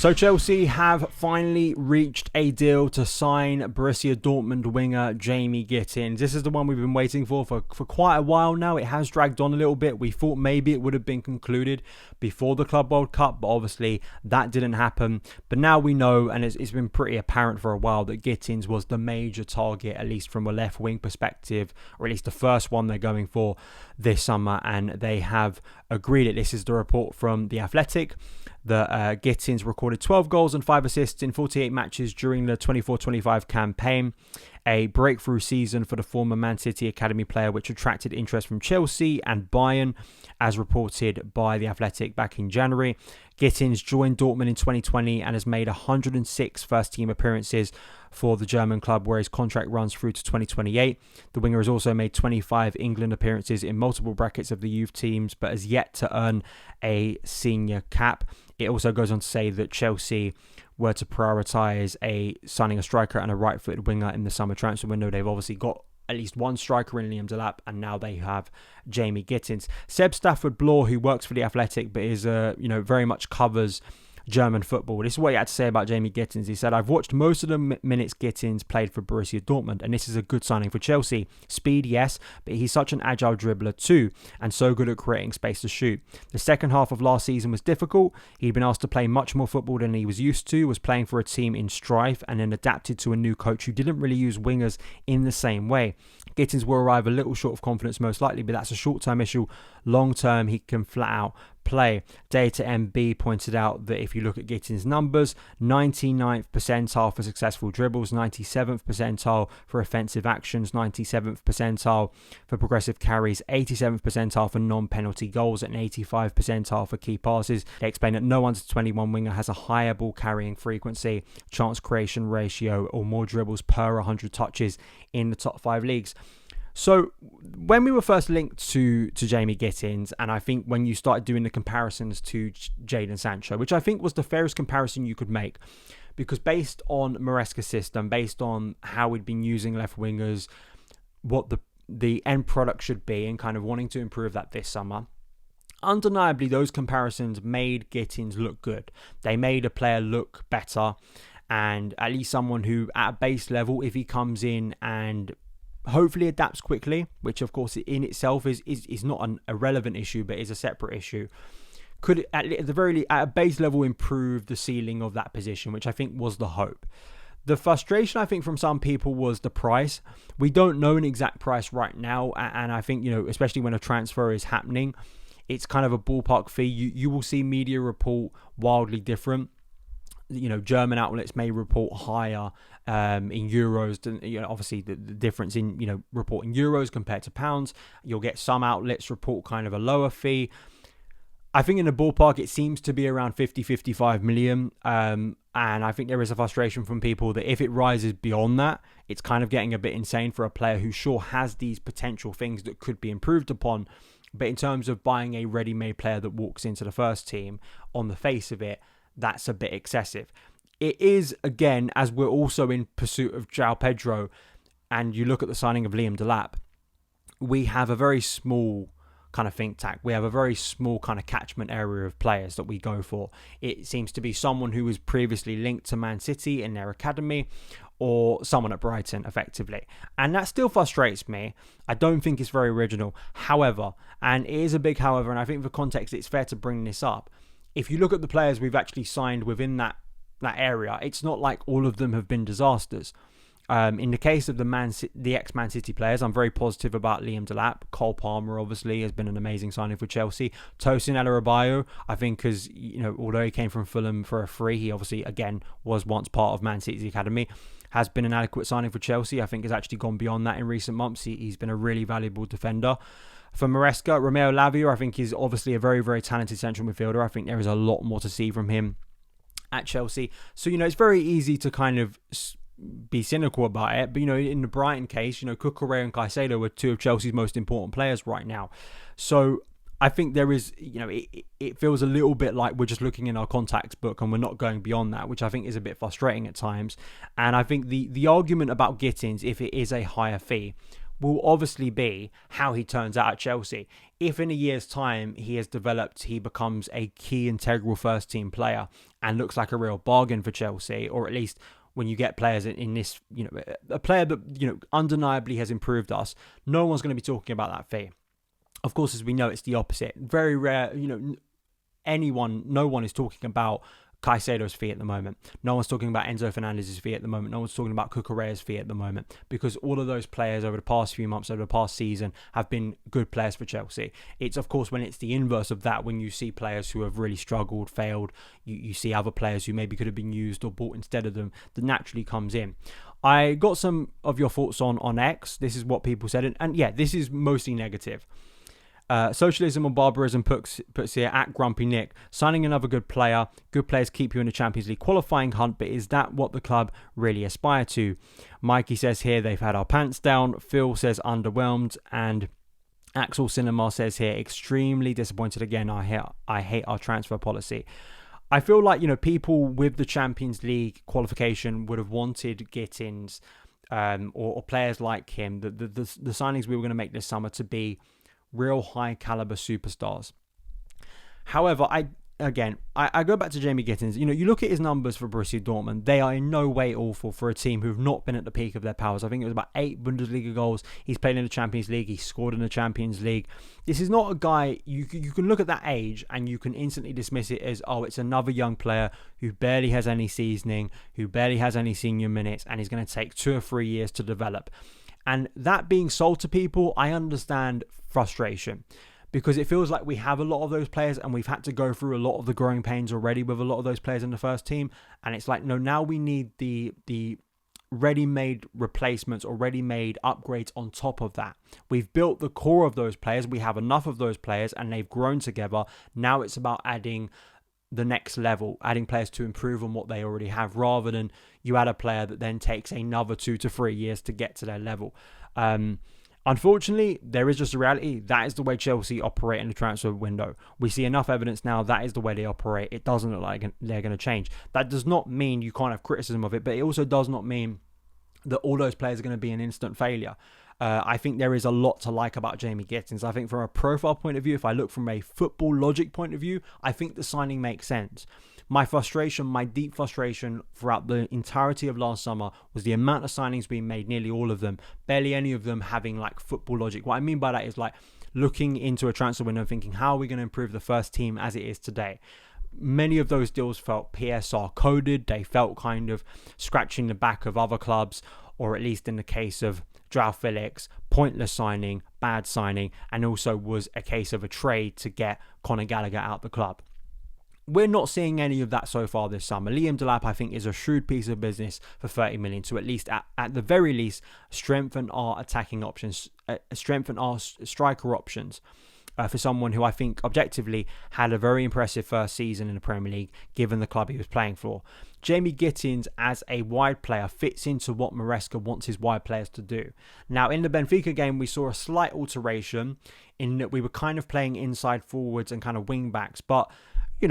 So Chelsea have finally reached a deal to sign Borussia Dortmund winger Jamie Gittens. This is the one we've been waiting for quite a while now. It has dragged on a little bit. We thought maybe it would have been concluded before the Club World Cup, but obviously that didn't happen. But now we know, and it's been pretty apparent for a while, that Gittens was the major target, at least from a left wing perspective, or at least the first one they're going for this summer, and they have agreed it. This is the report from The Athletic. Gittens recorded 12 goals and 5 assists in 48 matches during the 24-25 campaign, a breakthrough season for the former Man City academy player, which attracted interest from Chelsea and Bayern, as reported by The Athletic back in January. Gittens joined Dortmund in 2020 and has made 106 first-team appearances for the German club, where his contract runs through to 2028. The winger has also made 25 England appearances in multiple brackets of the youth teams, but has yet to earn a senior cap. It also goes on to say that Chelsea were to prioritise signing a striker and a right-footed winger in the summer transfer window. They've obviously got at least one striker in Liam Delap, and now they have Jamie Gittens. Seb Stafford-Bloor, who works for The Athletic, but is very much covers German football. This is what he had to say about Jamie Gittens. He said, "I've watched most of the minutes Gittens played for Borussia Dortmund, and this is a good signing for Chelsea. Speed, yes, but he's such an agile dribbler too, and so good at creating space to shoot. The second half of last season was difficult. He'd been asked to play much more football than he was used to, was playing for a team in strife, and then adapted to a new coach who didn't really use wingers in the same way. Gittens will arrive a little short of confidence most likely, but that's a short-term issue. Long-term, he can flat out play." Data MB pointed out that if you look at Gittens' numbers, 99th percentile for successful dribbles, 97th percentile for offensive actions, 97th percentile for progressive carries, 87th percentile for non-penalty goals, and 85th percentile for key passes. They explain that no under-21 winger has a higher ball carrying frequency, chance creation ratio, or more dribbles per 100 touches in the top 5 leagues. So when we were first linked to Jamie Gittens, and I think when you started doing the comparisons to Jadon Sancho, which I think was the fairest comparison you could make, because based on Maresca's system, based on how we'd been using left wingers, what the end product should be, and kind of wanting to improve that this summer, undeniably those comparisons made Gittens look good. They made a player look better, and at least someone who at a base level, if he comes in and hopefully adapts quickly, which of course in itself is not an irrelevant issue, but is a separate issue, could at the very least at a base level improve the ceiling of that position, which I think was the hope. The frustration I think from some people was the price. We don't know an exact price right now, and I think, especially when a transfer is happening, it's kind of a ballpark fee. You will see media report wildly different. German outlets may report higher in euros than, obviously the difference in, reporting euros compared to pounds. You'll get some outlets report kind of a lower fee. I think in the ballpark, it seems to be around 50-55 million. And I think there is a frustration from people that if it rises beyond that, it's kind of getting a bit insane for a player who sure has these potential things that could be improved upon. But in terms of buying a ready-made player that walks into the first team, on the face of it, that's a bit excessive. It is, again, as we're also in pursuit of João Pedro, and you look at the signing of Liam Delap, we have a very small kind of think tank. We have a very small kind of catchment area of players that we go for. It seems to be someone who was previously linked to Man City in their academy, or someone at Brighton, effectively. And that still frustrates me. I don't think it's very original. However, and it is a big however, and I think for context, it's fair to bring this up. If you look at the players we've actually signed within that area, it's not like all of them have been disasters. In the case of the ex-Man City players, I'm very positive about Liam Delap. Cole Palmer, obviously, has been an amazing signing for Chelsea. Tosin Adarabioyo, I think, has, although he came from Fulham for a free, he obviously, again, was once part of Man City's academy, has been an adequate signing for Chelsea. I think has actually gone beyond that in recent months. He's been a really valuable defender. For Maresca, Romeo Lavia, I think, is obviously a very, very talented central midfielder. I think there is a lot more to see from him at Chelsea. So, it's very easy to kind of be cynical about it. But, in the Brighton case, Cucurella and Caicedo were two of Chelsea's most important players right now. So I think there is, it feels a little bit like we're just looking in our contacts book and we're not going beyond that, which I think is a bit frustrating at times. And I think the argument about Gittens, if it is a higher fee, will obviously be how he turns out at Chelsea. If in a year's time he has developed, he becomes a key integral first team player and looks like a real bargain for Chelsea, or at least when you get players in this, a player that, undeniably has improved us, no one's going to be talking about that fee. Of course, as we know, it's the opposite. Very rare, no one is talking about Caicedo's fee at the moment. No one's talking about Enzo Fernandez's fee at the moment. No one's talking about Cucurella's fee at the moment, because all of those players over the past few months, over the past season, have been good players for Chelsea. It's, of course, when it's the inverse of that, when you see players who have really struggled, failed, you see other players who maybe could have been used or bought instead of them, that naturally comes in. I got some of your thoughts on X. This is what people said. And yeah, this is mostly negative. Socialism or barbarism puts here at Grumpy Nick. Signing another good player. Good players keep you in the Champions League qualifying hunt, but is that what the club really aspire to? Mikey says here they've had our pants down. Phil says underwhelmed. And Axel Cinema says here extremely disappointed again. I hate our transfer policy. I feel like, people with the Champions League qualification would have wanted Gittens or players like him, the signings we were going to make this summer, to be real high caliber superstars. However, I go back to Jamie Gittens. You look at his numbers for Borussia Dortmund, they are in no way awful for a team who've not been at the peak of their powers. I think it was about 8 Bundesliga goals. He's played in the Champions League. He scored in the Champions League. This is not a guy, you can look at that age and you can instantly dismiss it as, it's another young player who barely has any seasoning, who barely has any senior minutes, and he's going to take 2 or 3 years to develop. And that being sold to people, I understand frustration, because it feels like we have a lot of those players and we've had to go through a lot of the growing pains already with a lot of those players in the first team. And it's like, no, now we need the ready-made replacements or ready-made upgrades on top of that. We've built the core of those players. We have enough of those players and they've grown together. Now it's about adding the next level, adding players to improve on what they already have, rather than you add a player that then takes another 2 to 3 years to get to their level. Unfortunately, there is just a reality. That is the way Chelsea operate in the transfer window. We see enough evidence now that is the way they operate. It doesn't look like they're going to change. That does not mean you can't have criticism of it, but it also does not mean that all those players are going to be an instant failure. I think there is a lot to like about Jamie Gittens. I think from a profile point of view, if I look from a football logic point of view, I think the signing makes sense. My deep frustration throughout the entirety of last summer was the amount of signings being made, nearly all of them, barely any of them having like football logic. What I mean by that is like looking into a transfer window and thinking, how are we going to improve the first team as it is today? Many of those deals felt PSR coded. They felt kind of scratching the back of other clubs, or at least in the case of Joao Felix, pointless signing, bad signing, and also was a case of a trade to get Conor Gallagher out the club. We're not seeing any of that so far this summer. Liam Delap, I think, is a shrewd piece of business for 30 million to at least, at the very least, strengthen our attacking options, strengthen our striker options. For someone who I think objectively had a very impressive first season in the Premier League, given the club he was playing for. Jamie Gittens as a wide player fits into what Maresca wants his wide players to do. Now, in the Benfica game, we saw a slight alteration in that we were kind of playing inside forwards and kind of wing backs, but it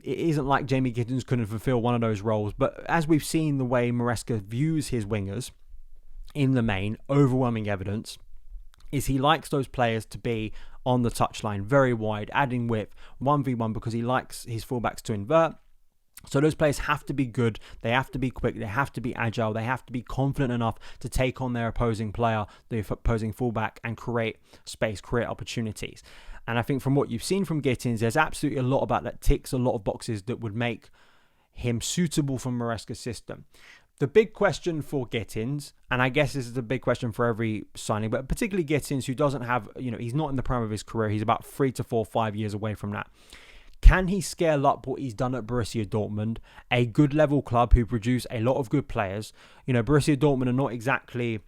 isn't like Jamie Gittens couldn't fulfill one of those roles. But as we've seen the way Maresca views his wingers, in the main, overwhelming evidence is he likes those players to be on the touchline, very wide, adding width, 1v1, because he likes his fullbacks to invert. So those players have to be good, they have to be quick, they have to be agile, they have to be confident enough to take on their opposing player, the opposing fullback, and create space, create opportunities. And I think from what you've seen from Gittens, there's absolutely a lot about that ticks a lot of boxes that would make him suitable for Maresca's system. The big question for Gittens, and I guess this is a big question for every signing, but particularly Gittens, who doesn't have, he's not in the prime of his career. He's about 3 to 4, 5 years away from that. Can he scale up what he's done at Borussia Dortmund, a good level club who produce a lot of good players? Borussia Dortmund are not exactly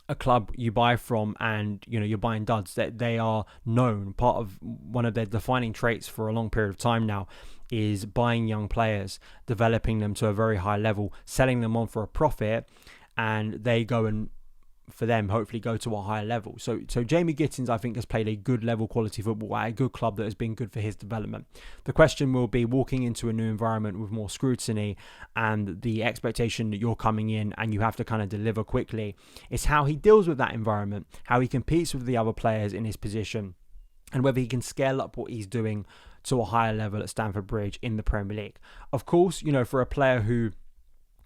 a club you buy from and you're buying duds. That they are known, part of one of their defining traits for a long period of time now is buying young players, developing them to a very high level, selling them on for a profit, and they go and for them hopefully go to a higher level. So Jamie Gittens, I think, has played a good level quality football at a good club that has been good for his development. The question will be walking into a new environment with more scrutiny and the expectation that you're coming in and you have to kind of deliver quickly. It's how he deals with that environment, how he competes with the other players in his position, and whether he can scale up what he's doing to a higher level at Stamford Bridge in the Premier League. Of course, for a player who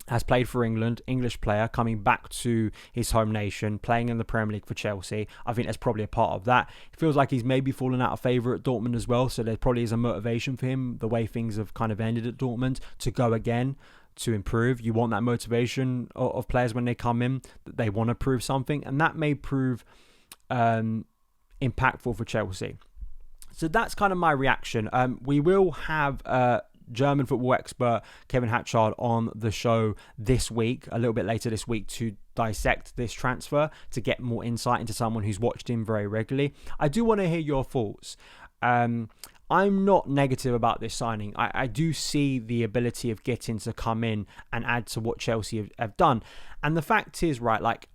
has played for England, English player, coming back to his home nation, playing in the Premier League for Chelsea, I think there's probably a part of that. It feels like he's maybe fallen out of favour at Dortmund as well, so there probably is a motivation for him, the way things have kind of ended at Dortmund, to go again, to improve. You want that motivation of players when they come in, that they want to prove something, and that may prove impactful for Chelsea. So that's kind of my reaction. We will have German football expert Kevin Hatchard on the show this week, a little bit later this week, to dissect this transfer, to get more insight into someone who's watched him very regularly. I do want to hear your thoughts. I'm not negative about this signing. I do see the ability of Gittens to come in and add to what Chelsea have done. And the fact is, right, like,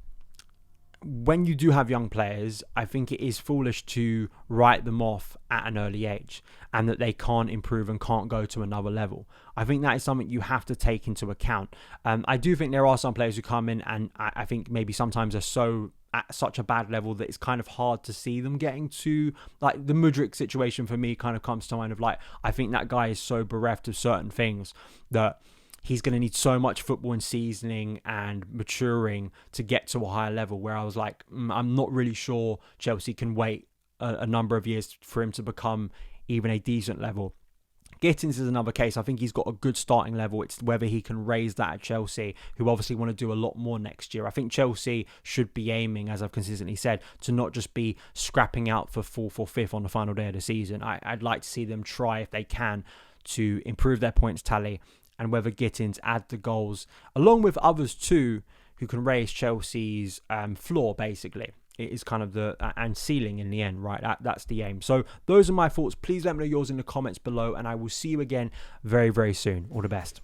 when you do have young players, I think it is foolish to write them off at an early age and that they can't improve and can't go to another level. I think that is something you have to take into account. I do think there are some players who come in and I think maybe sometimes are so at such a bad level that it's kind of hard to see them getting to, like, the Mudryk situation for me kind of comes to mind of, like, I think that guy is so bereft of certain things that he's going to need so much football and seasoning and maturing to get to a higher level, where I was like, I'm not really sure Chelsea can wait a number of years for him to become even a decent level. Gittens is another case. I think he's got a good starting level. It's whether he can raise that at Chelsea, who obviously want to do a lot more next year. I think Chelsea should be aiming, as I've consistently said, to not just be scrapping out for 4th or 5th on the final day of the season. I'd like to see them try, if they can, to improve their points tally, and whether Gittens add the goals, along with others too, who can raise Chelsea's floor, basically. It is kind of and ceiling in the end, right? That's the aim. So those are my thoughts. Please let me know yours in the comments below, and I will see you again very, very soon. All the best.